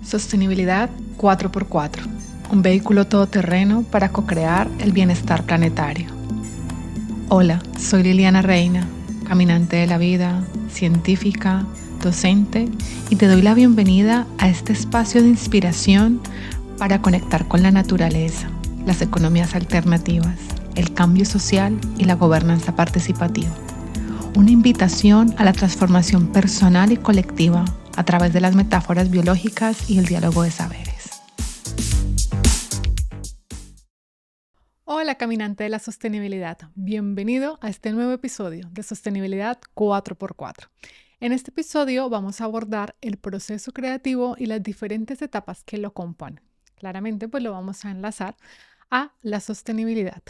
Sostenibilidad 4x4, un vehículo todoterreno para co-crear el bienestar planetario. Hola, soy Liliana Reina, caminante de la vida, científica, docente, y te doy la bienvenida a este espacio de inspiración para conectar con la naturaleza, las economías alternativas, el cambio social y la gobernanza participativa. Una invitación a la transformación personal y colectiva a través de las metáforas biológicas y el diálogo de saberes. Hola, caminante de la sostenibilidad. Bienvenido a este nuevo episodio de Sostenibilidad 4x4. En este episodio vamos a abordar el proceso creativo y las diferentes etapas que lo componen. Claramente, pues lo vamos a enlazar a la sostenibilidad.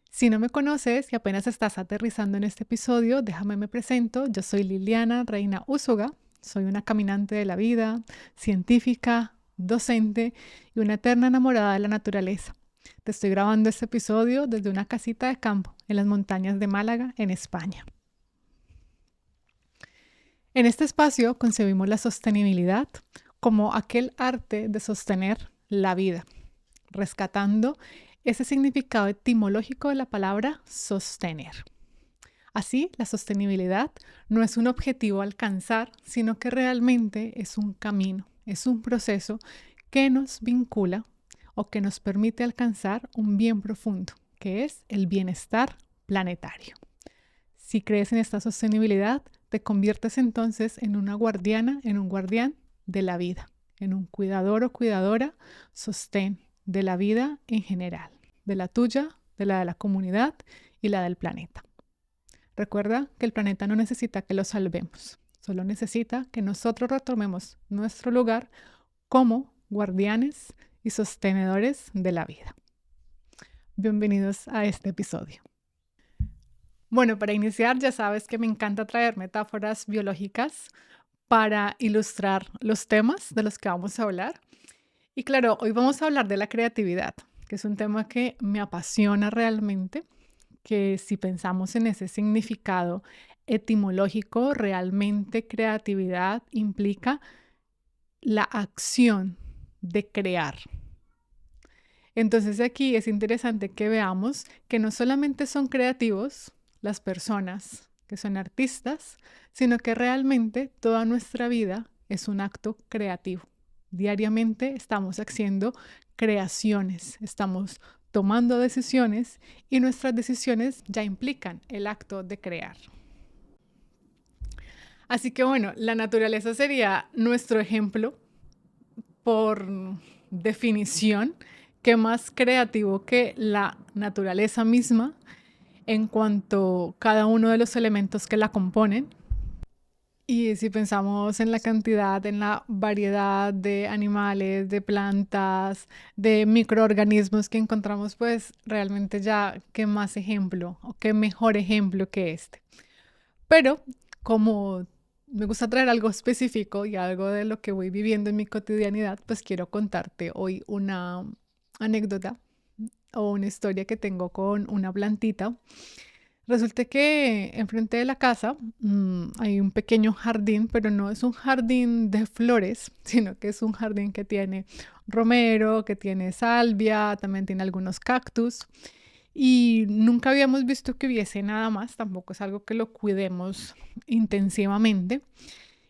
Si no me conoces y apenas estás aterrizando en este episodio, déjame me presento. Yo soy Liliana Reina Úsuga. Soy una caminante de la vida, científica, docente y una eterna enamorada de la naturaleza. Te estoy grabando este episodio desde una casita de campo en las montañas de Málaga, en España. En este espacio concebimos la sostenibilidad como aquel arte de sostener la vida, rescatando ese significado etimológico de la palabra sostener. Así, la sostenibilidad no es un objetivo a alcanzar, sino que realmente es un camino, es un proceso que nos vincula o que nos permite alcanzar un bien profundo, que es el bienestar planetario. Si crees en esta sostenibilidad, te conviertes entonces en una guardiana, en un guardián de la vida, en un cuidador o cuidadora, sostén de la vida en general, de la tuya, de la comunidad y la del planeta. Recuerda que el planeta no necesita que lo salvemos, solo necesita que nosotros retomemos nuestro lugar como guardianes y sostenedores de la vida. Bienvenidos a este episodio. Bueno, para iniciar ya sabes que me encanta traer metáforas biológicas para ilustrar los temas de los que vamos a hablar. Y claro, hoy vamos a hablar de la creatividad, que es un tema que me apasiona realmente, que si pensamos en ese significado etimológico, realmente creatividad implica la acción de crear. Entonces aquí es interesante que veamos que no solamente son creativos las personas que son artistas, sino que realmente toda nuestra vida es un acto creativo. Diariamente estamos haciendo creaciones, estamos tomando decisiones y nuestras decisiones ya implican el acto de crear. Así que bueno, la naturaleza sería nuestro ejemplo por definición. ¿Qué más creativo que la naturaleza misma en cuanto a cada uno de los elementos que la componen? Y si pensamos en la cantidad, en la variedad de animales, de plantas, de microorganismos que encontramos, pues realmente ya qué más ejemplo o qué mejor ejemplo que este. Pero como me gusta traer algo específico y algo de lo que voy viviendo en mi cotidianidad, pues quiero contarte hoy una anécdota o una historia que tengo con una plantita. Resulta que enfrente de la casa hay un pequeño jardín, pero no es un jardín de flores, sino que es un jardín que tiene romero, que tiene salvia, también tiene algunos cactus. Y nunca habíamos visto que hubiese nada más, tampoco es algo que lo cuidemos intensivamente.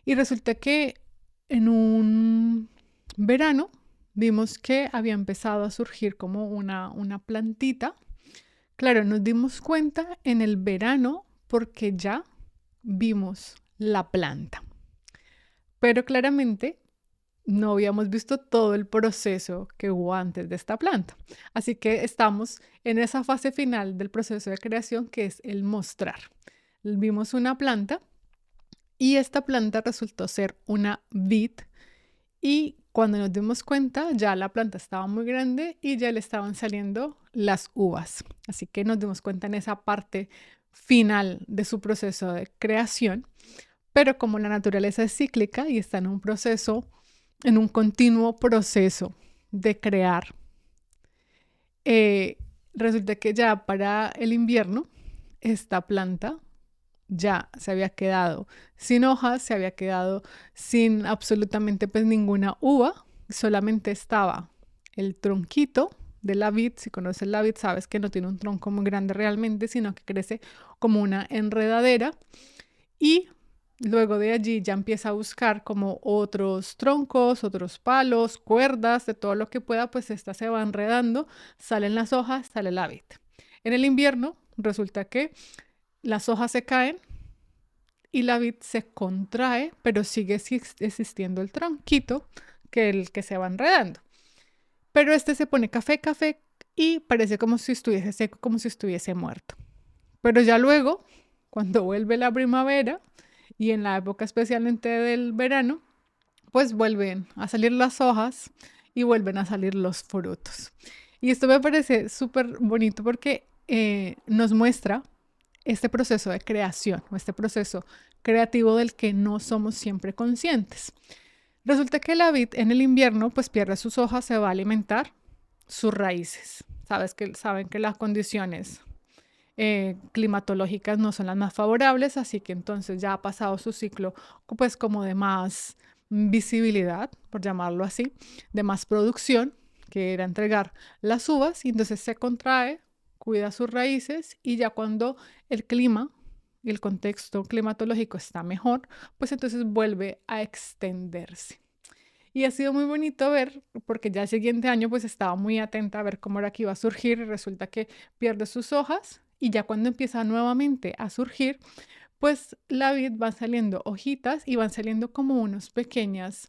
Y resulta que en un verano vimos que había empezado a surgir como una plantita. Claro, nos dimos cuenta en el verano porque ya vimos la planta. Pero claramente no habíamos visto todo el proceso que hubo antes de esta planta. Así que estamos en esa fase final del proceso de creación que es el mostrar. Vimos una planta y esta planta resultó ser una vid y cuando nos dimos cuenta ya la planta estaba muy grande y ya le estaban saliendo las uvas. Así que nos dimos cuenta en esa parte final de su proceso de creación. Pero como la naturaleza es cíclica y está en un proceso, en un continuo proceso de crear, resulta que ya para el invierno esta planta ya se había quedado sin hojas, se había quedado sin absolutamente pues ninguna uva, solamente estaba el tronquito de la vid. Si conoces la vid, sabes que no tiene un tronco muy grande realmente, sino que crece como una enredadera, y luego de allí ya empieza a buscar como otros troncos, otros palos, cuerdas, de todo lo que pueda, pues esta se va enredando, salen las hojas, sale la vid. En el invierno resulta que las hojas se caen y la vid se contrae, pero sigue existiendo el tronquito, que el que se va enredando. Pero este se pone café, café, y parece como si estuviese seco, como si estuviese muerto. Pero ya luego, cuando vuelve la primavera y en la época especialmente del verano, pues vuelven a salir las hojas y vuelven a salir los frutos. Y esto me parece súper bonito porque nos muestra este proceso de creación o este proceso creativo del que no somos siempre conscientes. Resulta que la vid en el invierno pues pierde sus hojas, se va a alimentar sus raíces. Saben que las condiciones climatológicas no son las más favorables, así que entonces ya ha pasado su ciclo pues como de más visibilidad, por llamarlo así, de más producción, que era entregar las uvas, y entonces se contrae, cuida sus raíces, y ya cuando el clima y el contexto climatológico está mejor, pues entonces vuelve a extenderse. Y ha sido muy bonito ver, porque ya el siguiente año pues estaba muy atenta a ver cómo era que iba a surgir, y resulta que pierde sus hojas, y ya cuando empieza nuevamente a surgir, pues la vid van saliendo hojitas y van saliendo como unos pequeñas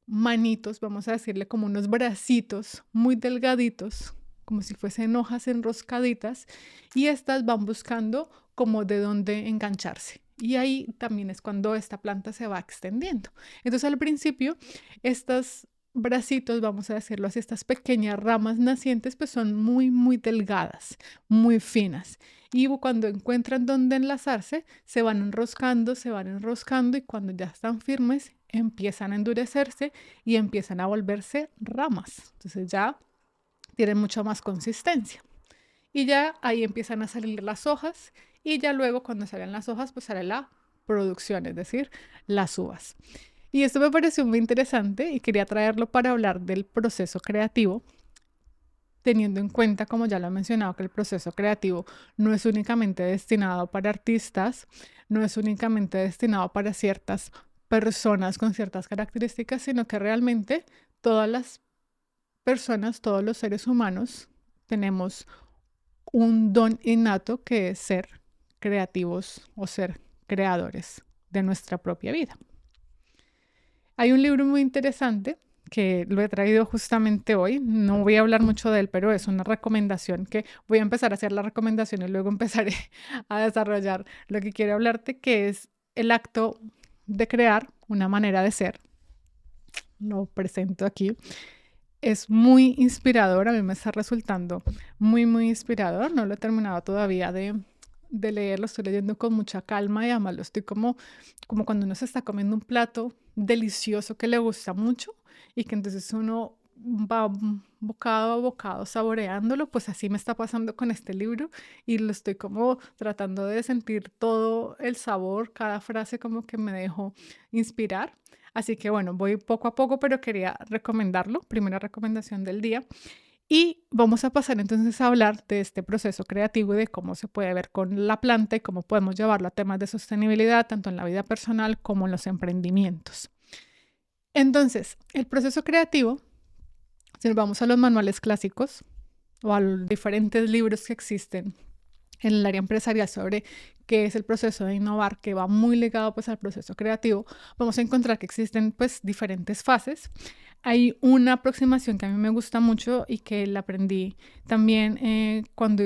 manitos, vamos a decirle como unos bracitos muy delgaditos, como si fuesen hojas enroscaditas, y estas van buscando como de dónde engancharse. Y ahí también es cuando esta planta se va extendiendo. Entonces al principio, estos bracitos, vamos a decirlo así, estas pequeñas ramas nacientes, pues son muy, muy delgadas, muy finas. Y cuando encuentran dónde enlazarse, se van enroscando, y cuando ya están firmes, empiezan a endurecerse y empiezan a volverse ramas. Entonces ya tienen mucha más consistencia. Y ya ahí empiezan a salir las hojas, y ya luego cuando salen las hojas, pues sale la producción, es decir, las uvas. Y esto me pareció muy interesante y quería traerlo para hablar del proceso creativo, teniendo en cuenta, como ya lo he mencionado, que el proceso creativo no es únicamente destinado para artistas, no es únicamente destinado para ciertas personas con ciertas características, sino que realmente todas las personas, todos los seres humanos, tenemos un don innato, que es ser creativos o ser creadores de nuestra propia vida. Hay un libro muy interesante que lo he traído justamente hoy. No voy a hablar mucho de él, pero es una recomendación que voy a empezar a hacer la recomendación y luego empezaré a desarrollar lo que quiero hablarte, que es el acto de crear una manera de ser. Lo presento aquí. Es muy inspirador, a mí me está resultando muy, muy inspirador. No lo he terminado todavía de leer, lo estoy leyendo con mucha calma, y además lo estoy como cuando uno se está comiendo un plato delicioso que le gusta mucho, y que entonces uno va bocado a bocado saboreándolo, pues así me está pasando con este libro, y lo estoy como tratando de sentir todo el sabor, cada frase como que me dejó inspirar. Así que bueno, voy poco a poco, pero quería recomendarlo, primera recomendación del día. Y vamos a pasar entonces a hablar de este proceso creativo y de cómo se puede ver con la planta y cómo podemos llevarlo a temas de sostenibilidad, tanto en la vida personal como en los emprendimientos. Entonces, el proceso creativo, si nos vamos a los manuales clásicos o a los diferentes libros que existen en el área empresarial sobre qué es el proceso de innovar, que va muy ligado pues al proceso creativo, vamos a encontrar que existen pues diferentes fases. Hay una aproximación que a mí me gusta mucho y que la aprendí también cuando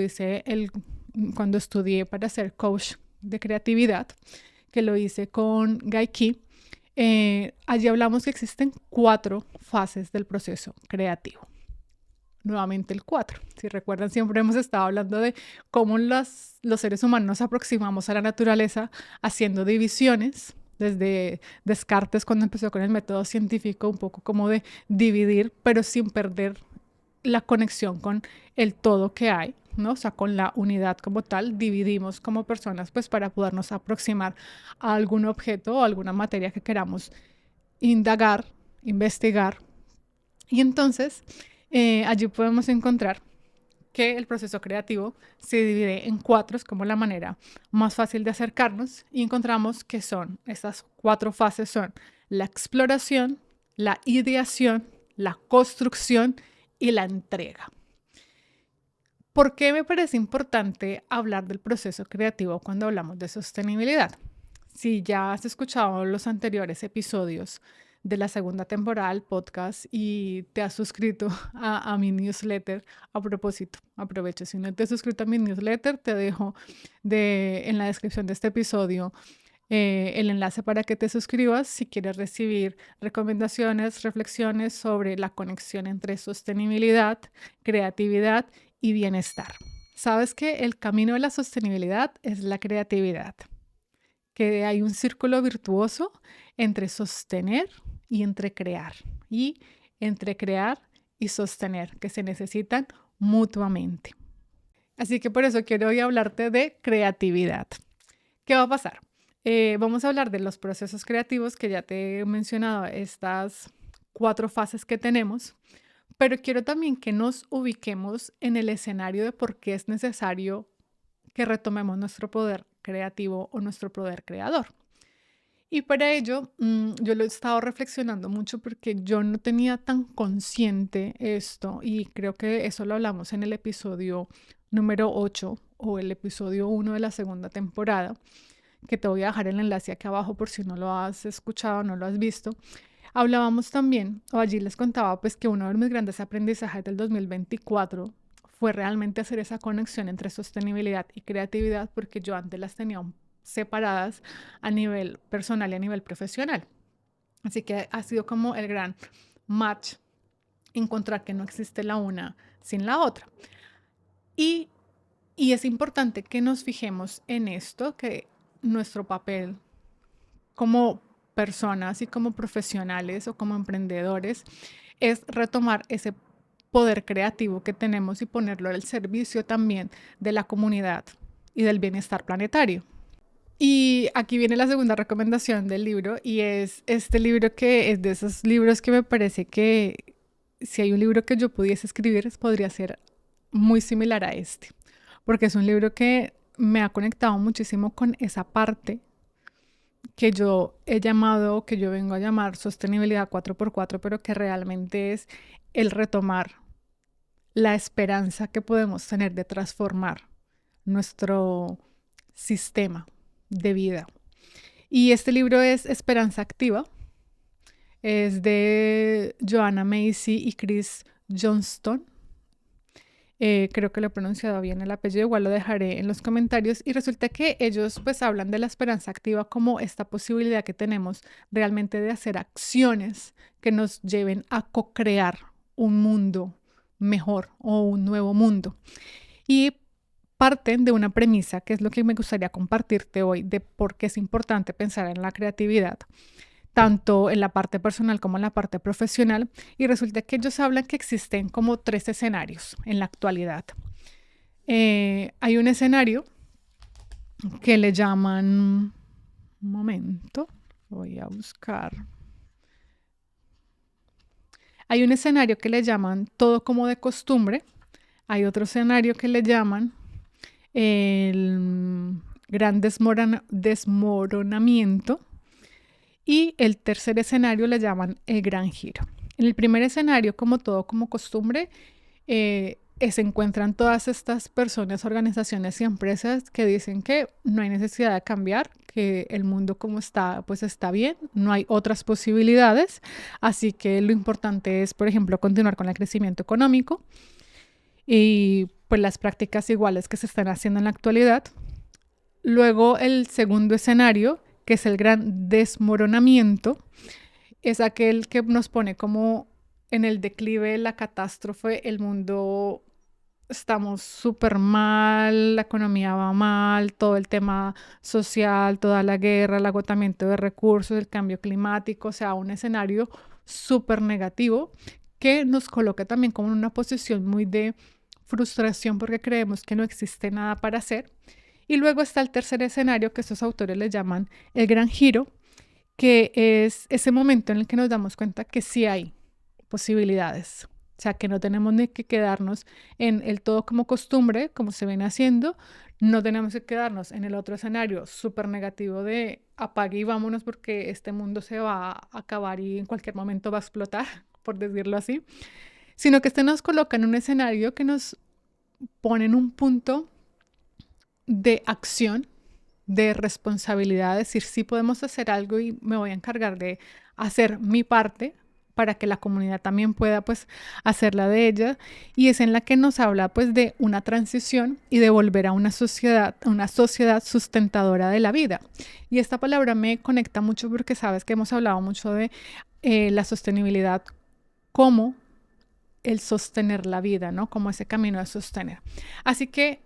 estudié para ser coach de creatividad, que lo hice con Guy Key. Allí hablamos que existen 4 fases del proceso creativo. Nuevamente el 4. Si recuerdan, siempre hemos estado hablando de cómo los seres humanos nos aproximamos a la naturaleza haciendo divisiones, desde Descartes cuando empezó con el método científico, un poco como de dividir, pero sin perder la conexión con el todo que hay. ¿no? O sea, con la unidad como tal, dividimos como personas pues para podernos aproximar a algún objeto o alguna materia que queramos indagar, investigar. Y entonces allí podemos encontrar que el proceso creativo se divide en 4, es como la manera más fácil de acercarnos, y encontramos que son, estas 4 fases son la exploración, la ideación, la construcción y la entrega. ¿Por qué me parece importante hablar del proceso creativo cuando hablamos de sostenibilidad? Si ya has escuchado los anteriores episodios de la segunda temporada del podcast y te has suscrito a mi newsletter, a propósito, aprovecho, si no te has suscrito a mi newsletter, te dejo en la descripción de este episodio el enlace para que te suscribas si quieres recibir recomendaciones, reflexiones sobre la conexión entre sostenibilidad, creatividad y bienestar. Sabes que el camino de la sostenibilidad es la creatividad, que hay un círculo virtuoso entre sostener y entre crear, y entre crear y sostener, que se necesitan mutuamente. Así que por eso quiero hoy hablarte de creatividad. ¿Qué va a pasar? Vamos a hablar de los procesos creativos, que ya te he mencionado, estas 4 fases que tenemos, pero quiero también que nos ubiquemos en el escenario de por qué es necesario que retomemos nuestro poder creativo o nuestro poder creador. Y para ello, yo lo he estado reflexionando mucho porque yo no tenía tan consciente esto, y creo que eso lo hablamos en el episodio número 8 o el episodio 1 de la segunda temporada, que te voy a dejar el enlace aquí abajo por si no lo has escuchado, no lo has visto. Hablábamos también, o allí les contaba, pues que uno de mis grandes aprendizajes del 2024 fue realmente hacer esa conexión entre sostenibilidad y creatividad, porque yo antes las tenía separadas a nivel personal y a nivel profesional. Así que ha sido como el gran match, encontrar que no existe la una sin la otra. Y es importante que nos fijemos en esto, que nuestro papel como personas y como profesionales o como emprendedores es retomar ese poder creativo que tenemos y ponerlo al servicio también de la comunidad y del bienestar planetario. Y aquí viene la segunda recomendación del libro, y es este libro, que es de esos libros que me parece que si hay un libro que yo pudiese escribir, podría ser muy similar a este, porque es un libro que me ha conectado muchísimo con esa parte que yo he llamado, que yo vengo a llamar sostenibilidad 4x4, pero que realmente es el retomar la esperanza que podemos tener de transformar nuestro sistema de vida. Y este libro es Esperanza Activa, es de Joanna Macy y Chris Johnston. Creo que lo he pronunciado bien el apellido, igual lo dejaré en los comentarios. Y resulta que ellos pues hablan de la esperanza activa como esta posibilidad que tenemos realmente de hacer acciones que nos lleven a co-crear un mundo mejor o un nuevo mundo. Y parten de una premisa, que es lo que me gustaría compartirte hoy, de por qué es importante pensar en la creatividad, tanto en la parte personal como en la parte profesional. Y resulta que ellos hablan que existen como 3 escenarios en la actualidad. Hay un escenario que le llaman, un momento, voy a buscar. Hay un escenario que le llaman todo como de costumbre. Hay otro escenario que le llaman el gran desmoronamiento. Y el tercer escenario le llaman el gran giro. En el primer escenario, como todo como costumbre, se encuentran todas estas personas, organizaciones y empresas que dicen que no hay necesidad de cambiar, que el mundo como está, pues está bien, no hay otras posibilidades, así que lo importante es, por ejemplo, continuar con el crecimiento económico y pues las prácticas iguales que se están haciendo en la actualidad. Luego el segundo escenario, que es el gran desmoronamiento, es aquel que nos pone como en el declive, la catástrofe, el mundo, estamos súper mal, la economía va mal, todo el tema social, toda la guerra, el agotamiento de recursos, el cambio climático, o sea, un escenario súper negativo que nos coloca también como en una posición muy de frustración porque creemos que no existe nada para hacer. Y luego está el tercer escenario que estos autores le llaman el gran giro, que es ese momento en el que nos damos cuenta que sí hay posibilidades. O sea, que no tenemos ni que quedarnos en el todo como costumbre, como se viene haciendo. No tenemos que quedarnos en el otro escenario súper negativo de apague y vámonos porque este mundo se va a acabar y en cualquier momento va a explotar, por decirlo así. Sino que este nos coloca en un escenario que nos pone en un punto de acción, de responsabilidad, decir sí podemos hacer algo y me voy a encargar de hacer mi parte para que la comunidad también pueda pues hacer la de ella, y es en la que nos habla pues de una transición y de volver a una sociedad sustentadora de la vida. Y esta palabra me conecta mucho porque sabes que hemos hablado mucho de la sostenibilidad como el sostener la vida, ¿no? Como ese camino de sostener. Así que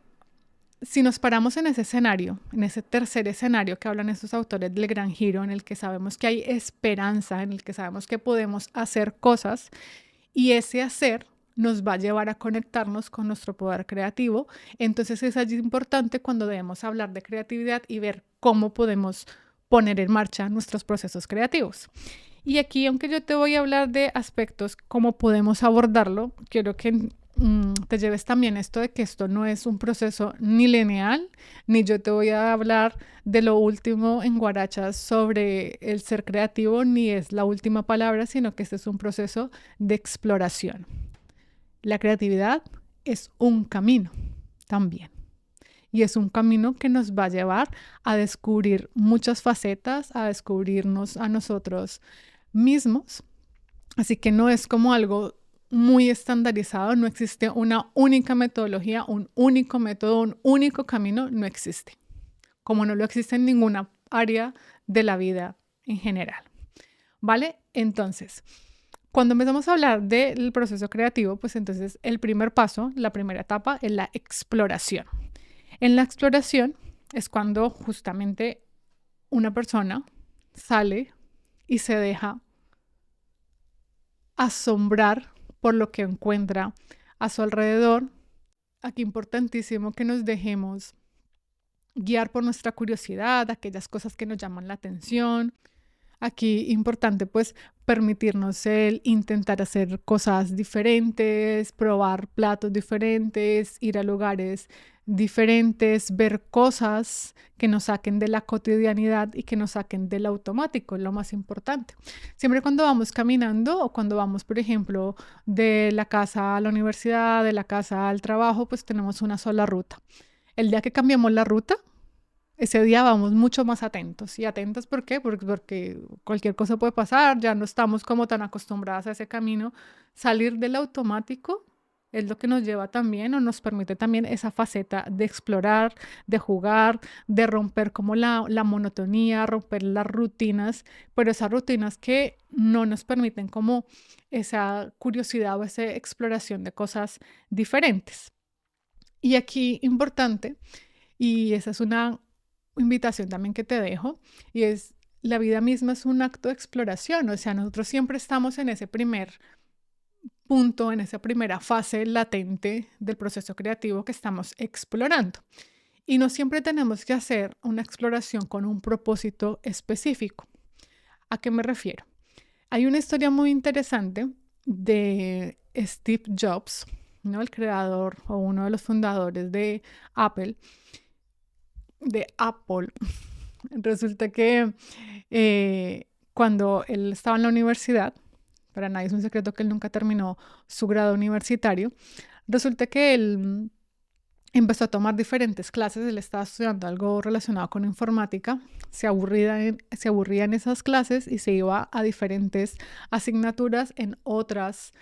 si nos paramos en ese escenario, en ese tercer escenario que hablan estos autores del gran giro, en el que sabemos que hay esperanza, en el que sabemos que podemos hacer cosas y ese hacer nos va a llevar a conectarnos con nuestro poder creativo, entonces es allí importante cuando debemos hablar de creatividad y ver cómo podemos poner en marcha nuestros procesos creativos. Y aquí, aunque yo te voy a hablar de aspectos, cómo podemos abordarlo, quiero que te lleves también esto de que esto no es un proceso ni lineal, ni yo te voy a hablar de lo último en guarachas sobre el ser creativo, ni es la última palabra, sino que este es un proceso de exploración. La creatividad es un camino también. Y es un camino que nos va a llevar a descubrir muchas facetas, a descubrirnos a nosotros mismos. Así que no es como algo muy estandarizado, no existe una única metodología, un único método, un único camino, no existe. Como no lo existe en ninguna área de la vida en general. ¿Vale? Entonces, cuando empezamos a hablar del proceso creativo, pues entonces el primer paso, la primera etapa es la exploración. En la exploración es cuando justamente una persona sale y se deja asombrar por lo que encuentra a su alrededor. Aquí importantísimo que nos dejemos guiar por nuestra curiosidad, aquellas cosas que nos llaman la atención. Aquí importante pues permitirnos el intentar hacer cosas diferentes, probar platos diferentes, ir a lugares diferentes, ver cosas que nos saquen de la cotidianidad y que nos saquen del automático, es lo más importante. Siempre cuando vamos caminando o cuando vamos, por ejemplo, de la casa a la universidad, de la casa al trabajo, pues tenemos una sola ruta. El día que cambiamos la ruta, ese día vamos mucho más atentos. ¿Y atentos por qué? Porque cualquier cosa puede pasar, ya no estamos como tan acostumbradas a ese camino. Salir del automático es lo que nos lleva también o nos permite también esa faceta de explorar, de jugar, de romper como la monotonía, romper las rutinas, pero esas rutinas que no nos permiten como esa curiosidad o esa exploración de cosas diferentes. Y aquí importante, y esa es una invitación también que te dejo, y es la vida misma es un acto de exploración, o sea, nosotros siempre estamos en ese primer punto, en esa primera fase latente del proceso creativo que estamos explorando. Y no siempre tenemos que hacer una exploración con un propósito específico. ¿A qué me refiero? Hay una historia muy interesante de Steve Jobs, ¿no? El creador o uno de los fundadores de Apple. Resulta que cuando él estaba en la universidad, para nadie es un secreto que él nunca terminó su grado universitario, resulta que él empezó a tomar diferentes clases, él estaba estudiando algo relacionado con informática, se aburría en esas clases y se iba a diferentes asignaturas en otras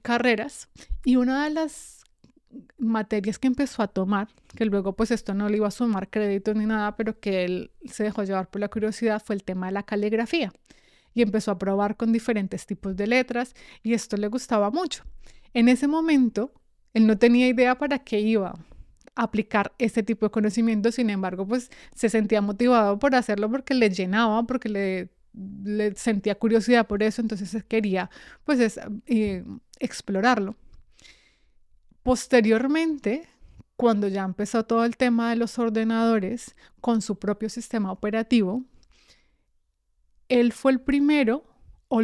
carreras, y una de las materias que empezó a tomar, que luego pues esto no le iba a sumar créditos ni nada, pero que él se dejó llevar por la curiosidad, fue el tema de la caligrafía. Y empezó a probar con diferentes tipos de letras y esto le gustaba mucho. En ese momento, él no tenía idea para qué iba a aplicar este tipo de conocimiento, sin embargo, pues se sentía motivado por hacerlo porque le llenaba, porque le sentía curiosidad por eso, entonces quería pues explorarlo. Posteriormente, cuando ya empezó todo el tema de los ordenadores con su propio sistema operativo, él fue el primero, o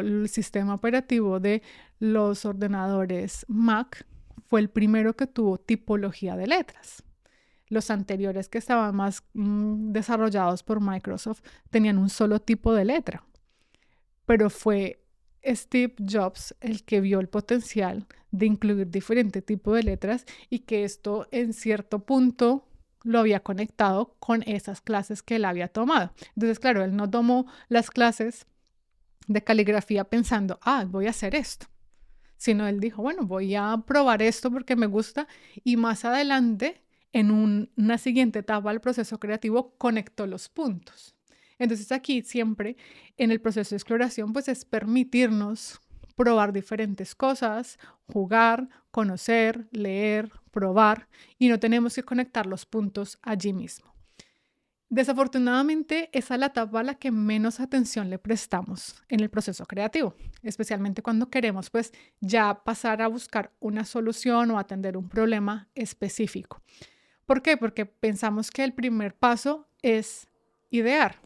el sistema operativo de los ordenadores Mac fue el primero que tuvo tipología de letras. Los anteriores, que estaban más desarrollados por Microsoft, tenían un solo tipo de letra. Pero fue Steve Jobs el que vio el potencial de incluir diferente tipo de letras, y que esto en cierto punto lo había conectado con esas clases que él había tomado. Entonces, claro, él no tomó las clases de caligrafía pensando, voy a hacer esto, sino él dijo, bueno, voy a probar esto porque me gusta, y más adelante, en una siguiente etapa del proceso creativo, conectó los puntos. Entonces aquí siempre en el proceso de exploración, pues es permitirnos probar diferentes cosas, jugar, conocer, leer, probar, y no tenemos que conectar los puntos allí mismo. Desafortunadamente, esa es la etapa a la que menos atención le prestamos en el proceso creativo, especialmente cuando queremos pues ya pasar a buscar una solución o atender un problema específico. ¿Por qué? Porque pensamos que el primer paso es idear.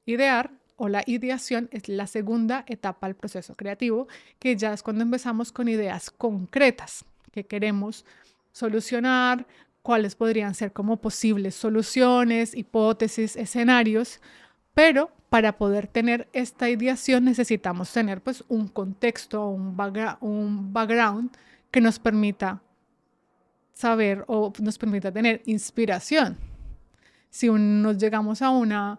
Idear, o la ideación, es la segunda etapa del proceso creativo, que ya es cuando empezamos con ideas concretas que queremos solucionar, cuáles podrían ser como posibles soluciones, hipótesis, escenarios, pero para poder tener esta ideación necesitamos tener pues un contexto, un background que nos permita saber o nos permita tener inspiración. Si nos llegamos a una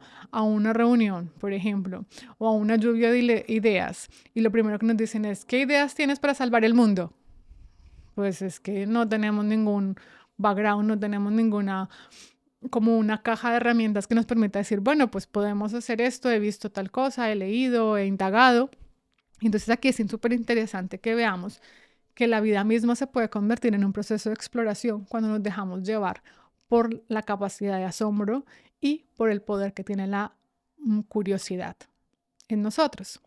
reunión, por ejemplo, o a una lluvia de ideas, y lo primero que nos dicen es, ¿qué ideas tienes para salvar el mundo? Pues es que no tenemos ningún background, no tenemos ninguna, como una caja de herramientas que nos permita decir, bueno, pues podemos hacer esto, he visto tal cosa, he leído, he indagado. Entonces aquí es súper interesante que veamos que la vida misma se puede convertir en un proceso de exploración cuando nos dejamos llevar por la capacidad de asombro y por el poder que tiene la curiosidad en nosotros.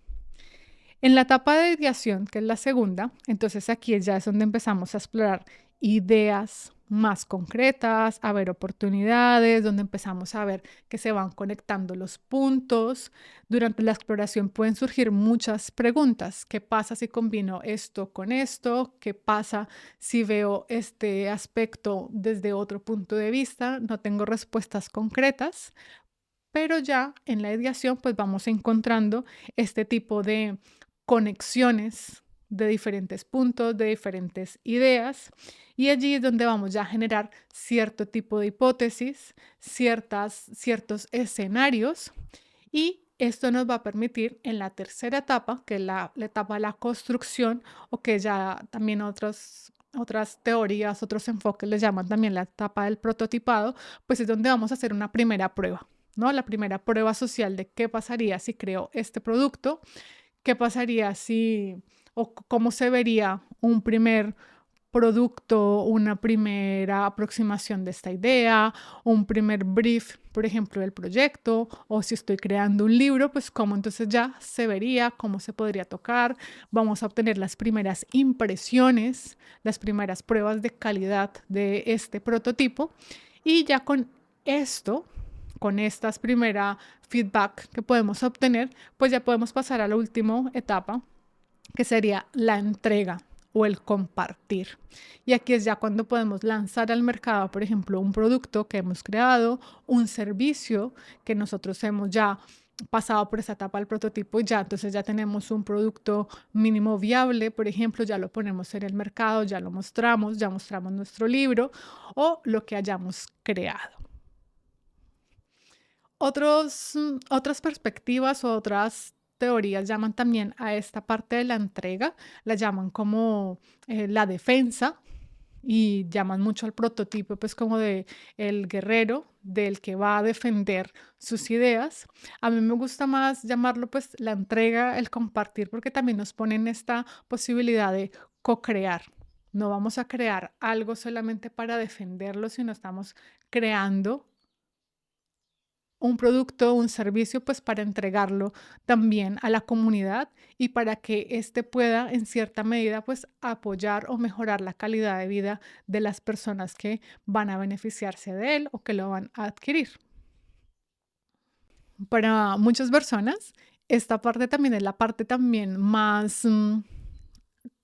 En la etapa de ideación, que es la segunda, entonces aquí ya es donde empezamos a explorar ideas más concretas, a ver oportunidades, donde empezamos a ver que se van conectando los puntos. Durante la exploración pueden surgir muchas preguntas. ¿Qué pasa si combino esto con esto? ¿Qué pasa si veo este aspecto desde otro punto de vista? No tengo respuestas concretas, pero ya en la ideación pues vamos encontrando este tipo de conexiones de diferentes puntos, de diferentes ideas, y allí es donde vamos ya a generar cierto tipo de hipótesis, ciertos escenarios, y esto nos va a permitir en la tercera etapa, que es la etapa de la construcción, o que ya también otras teorías, otros enfoques le llaman también la etapa del prototipado, pues es donde vamos a hacer una primera prueba, ¿no? La primera prueba social de qué pasaría si creo este producto, qué pasaría si, o cómo se vería un primer producto, una primera aproximación de esta idea, un primer brief, por ejemplo, del proyecto, o si estoy creando un libro, pues cómo entonces ya se vería, cómo se podría tocar. Vamos a obtener las primeras impresiones, las primeras pruebas de calidad de este prototipo, y ya con esto, con estas primeras feedback que podemos obtener, pues ya podemos pasar a la última etapa, que sería la entrega o el compartir. Y aquí es ya cuando podemos lanzar al mercado, por ejemplo, un producto que hemos creado, un servicio que nosotros hemos ya pasado por esa etapa del prototipo, y ya entonces ya tenemos un producto mínimo viable, por ejemplo, ya lo ponemos en el mercado, ya lo mostramos, ya mostramos nuestro libro o lo que hayamos creado. Otras perspectivas o otras teorías llaman también a esta parte de la entrega, la llaman como la defensa, y llaman mucho al prototipo pues como de el guerrero, del que va a defender sus ideas. A mí me gusta más llamarlo pues la entrega, el compartir, porque también nos ponen esta posibilidad de co-crear. No vamos a crear algo solamente para defenderlo, sino estamos creando un producto, un servicio, pues para entregarlo también a la comunidad y para que éste pueda en cierta medida pues apoyar o mejorar la calidad de vida de las personas que van a beneficiarse de él o que lo van a adquirir. Para muchas personas, esta parte también es la parte también más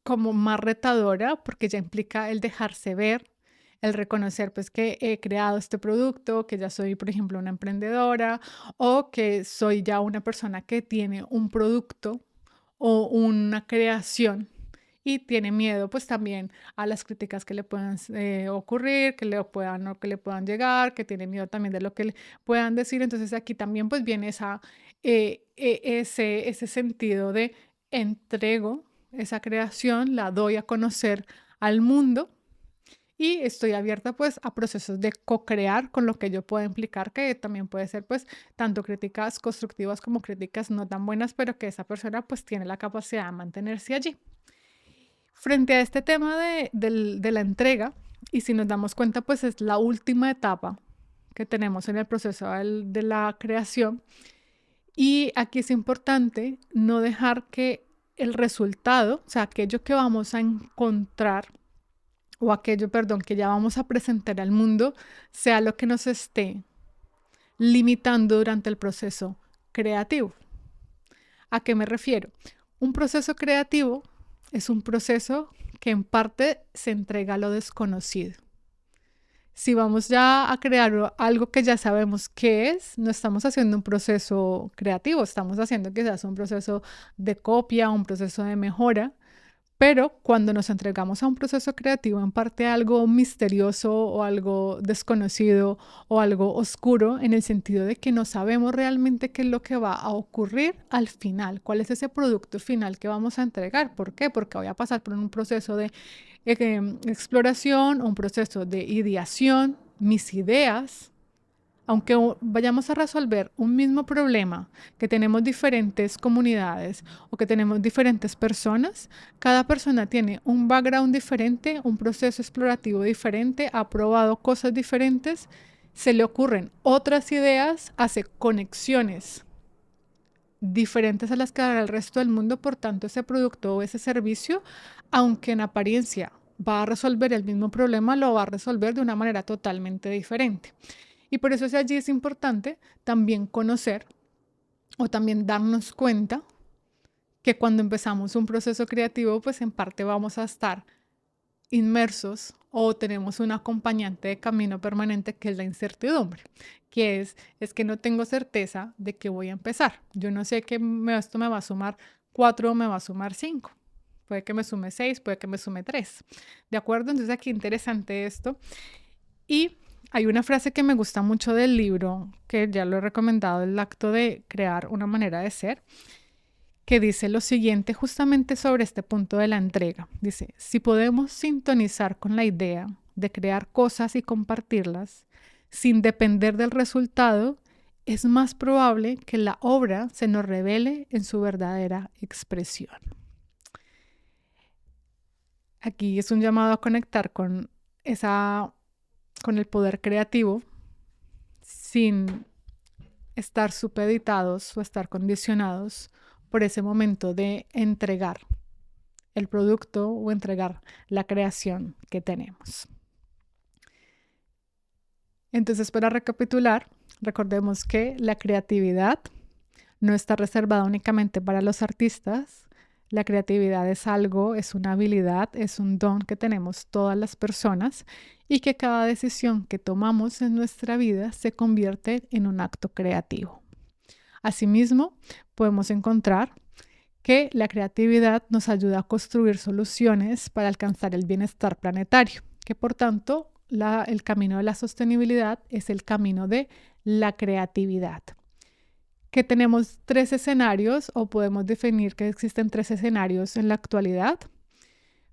como más retadora, porque ya implica el dejarse ver, el reconocer pues que he creado este producto, que ya soy, por ejemplo, una emprendedora o que soy ya una persona que tiene un producto o una creación y tiene miedo pues también a las críticas que le puedan ocurrir, que le puedan o que le puedan llegar, que tiene miedo también de lo que le puedan decir. Entonces aquí también pues viene ese sentido de entrego esa creación, la doy a conocer al mundo y estoy abierta pues a procesos de co-crear con lo que yo pueda implicar, que también puede ser pues tanto críticas constructivas como críticas no tan buenas, pero que esa persona pues tiene la capacidad de mantenerse allí. Frente a este tema de la entrega, y si nos damos cuenta pues es la última etapa que tenemos en el proceso de la creación, y aquí es importante no dejar que el resultado, o sea, aquello que vamos a encontrar o aquello, perdón, que ya vamos a presentar al mundo, sea lo que nos esté limitando durante el proceso creativo. ¿A qué me refiero? Un proceso creativo es un proceso que en parte se entrega a lo desconocido. Si vamos ya a crear algo que ya sabemos qué es, no estamos haciendo un proceso creativo, estamos haciendo quizás un proceso de copia, un proceso de mejora, pero cuando nos entregamos a un proceso creativo, en parte algo misterioso o algo desconocido o algo oscuro, en el sentido de que no sabemos realmente qué es lo que va a ocurrir al final, cuál es ese producto final que vamos a entregar. ¿Por qué? Porque voy a pasar por un proceso de exploración, un proceso de ideación, mis ideas. Aunque vayamos a resolver un mismo problema, que tenemos diferentes comunidades o que tenemos diferentes personas, cada persona tiene un background diferente, un proceso explorativo diferente, ha probado cosas diferentes, se le ocurren otras ideas, hace conexiones diferentes a las que hará el resto del mundo. Por tanto, ese producto o ese servicio, aunque en apariencia va a resolver el mismo problema, lo va a resolver de una manera totalmente diferente. Y por eso allí es importante también conocer o también darnos cuenta que cuando empezamos un proceso creativo, pues en parte vamos a estar inmersos o tenemos un acompañante de camino permanente que es la incertidumbre, que es que no tengo certeza de que voy a empezar. Yo no sé que esto me va a sumar 4 o me va a sumar 5. Puede que me sume 6, puede que me sume 3. ¿De acuerdo? Entonces aquí interesante esto. Y hay una frase que me gusta mucho del libro, que ya lo he recomendado, El acto de crear una manera de ser, que dice lo siguiente justamente sobre este punto de la entrega. Dice, si podemos sintonizar con la idea de crear cosas y compartirlas sin depender del resultado, es más probable que la obra se nos revele en su verdadera expresión. Aquí es un llamado a conectar con el poder creativo sin estar supeditados o estar condicionados por ese momento de entregar el producto o entregar la creación que tenemos. Entonces, para recapitular, recordemos que la creatividad no está reservada únicamente para los artistas. La creatividad es algo, es una habilidad, es un don que tenemos todas las personas y que cada decisión que tomamos en nuestra vida se convierte en un acto creativo. Asimismo, podemos encontrar que la creatividad nos ayuda a construir soluciones para alcanzar el bienestar planetario, que por tanto el camino de la sostenibilidad es el camino de la creatividad. Que tenemos 3 escenarios o podemos definir que existen 3 escenarios en la actualidad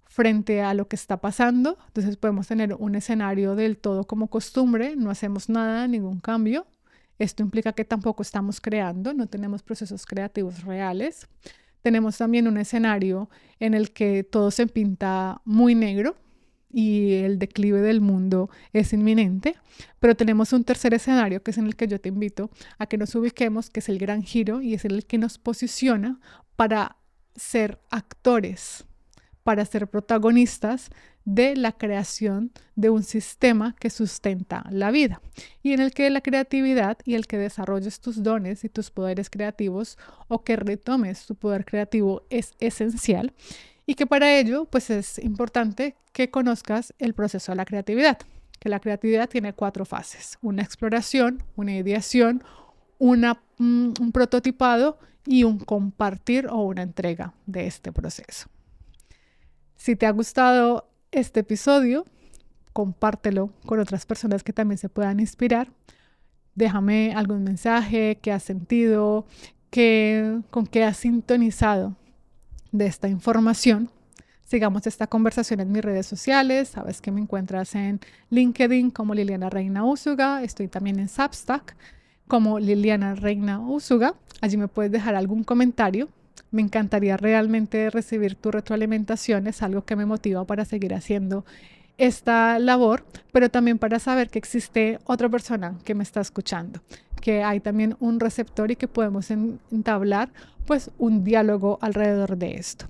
frente a lo que está pasando. Entonces podemos tener un escenario del todo como costumbre, no hacemos nada, ningún cambio. Esto implica que tampoco estamos creando, no tenemos procesos creativos reales. Tenemos también un escenario en el que todo se pinta muy negro, y el declive del mundo es inminente, pero tenemos un tercer escenario que es en el que yo te invito a que nos ubiquemos, que es el gran giro y es el que nos posiciona para ser actores, para ser protagonistas de la creación de un sistema que sustenta la vida y en el que la creatividad y el que desarrolles tus dones y tus poderes creativos o que retomes tu poder creativo es esencial y que para ello pues es importante que conozcas el proceso de la creatividad, que la creatividad tiene 4 fases: una exploración, una ideación, un prototipado y un compartir o una entrega de este proceso. Si te ha gustado este episodio, compártelo con otras personas que también se puedan inspirar. Déjame algún mensaje, qué has sentido, con qué has sintonizado de esta información. Sigamos esta conversación en mis redes sociales. Sabes que me encuentras en LinkedIn como Liliana Reina Úsuga. Estoy también en Substack como Liliana Reina Úsuga. Allí me puedes dejar algún comentario. Me encantaría realmente recibir tu retroalimentación. Es algo que me motiva para seguir haciendo esta labor, pero también para saber que existe otra persona que me está escuchando, que hay también un receptor y que podemos entablar pues un diálogo alrededor de esto.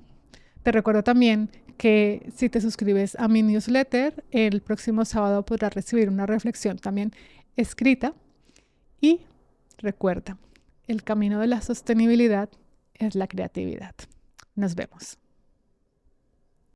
Te recuerdo también que si te suscribes a mi newsletter, el próximo sábado podrás recibir una reflexión también escrita. Y recuerda, el camino de la sostenibilidad es la creatividad. Nos vemos.